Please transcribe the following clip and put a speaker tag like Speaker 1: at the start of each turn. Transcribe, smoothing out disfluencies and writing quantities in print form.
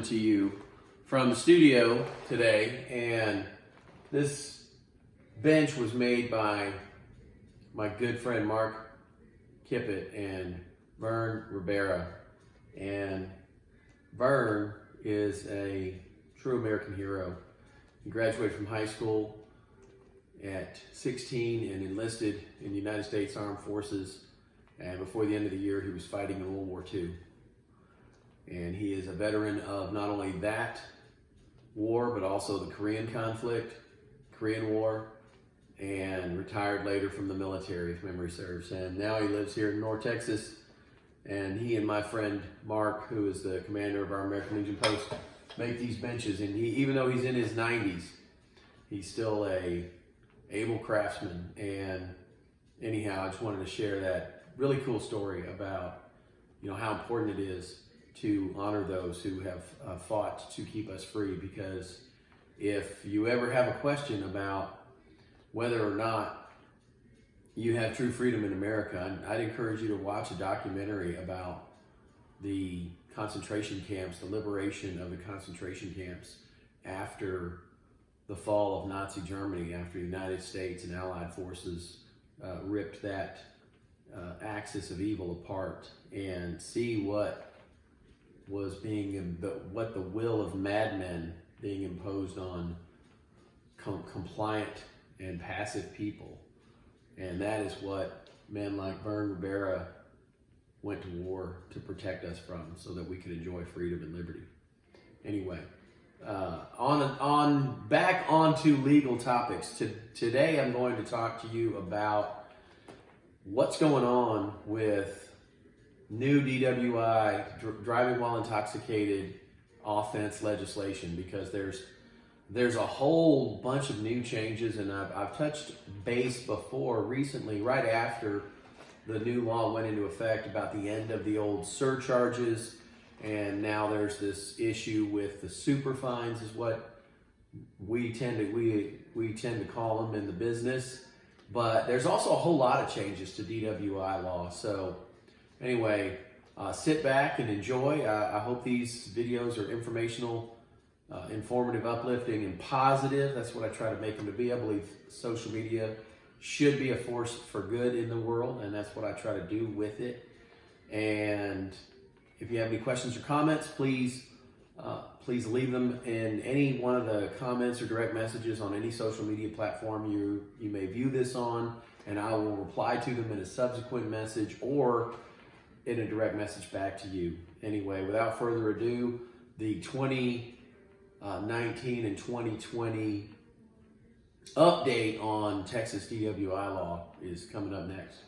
Speaker 1: coming to you from the studio today, and this bench was made by my good friend Mark Kippett and Vern Rivera. And Vern is a true American hero. He graduated from high school at 16 and enlisted in the United States Armed Forces. And before the end of the year, he was fighting in World War II. And he is a veteran of not only that war, but also the Korean conflict, Korean War, and retired later from the military, if memory serves. And now he lives here in North Texas. And he and my friend Mark, who is the commander of our American Legion post, make these benches. And he, even though he's in his 90s, he's still a able craftsman. And anyhow, I just wanted to share that really cool story about, how important it is to honor those who have fought to keep us free. Because if you ever have a question about whether or not you have true freedom in America, I'd encourage you to watch a documentary about the concentration camps, the liberation of the concentration camps after the fall of Nazi Germany, after the United States and Allied forces ripped that axis of evil apart, and see what was what the will of madmen being imposed on compliant and passive people. And that is what men like Vern Rivera went to war to protect us from, so that we could enjoy freedom and liberty. Anyway, back onto legal topics. Today I'm going to talk to you about what's going on with new DWI, driving while intoxicated, offense legislation, because there's a whole bunch of new changes, and I've touched base before recently, right after the new law went into effect, about the end of the old surcharges, and now there's this issue with the super fines, is what we tend to call them in the business. But there's also a whole lot of changes to DWI law. So anyway, sit back and enjoy. I hope these videos are informational, informative, uplifting, and positive. That's what I try to make them to be. I believe social media should be a force for good in the world, and that's what I try to do with it. And if you have any questions or comments, please leave them in any one of the comments or direct messages on any social media platform you may view this on, and I will reply to them in a subsequent message or in a direct message back to you. Anyway, without further ado, the 2019 and 2020 update on Texas DWI law is coming up next.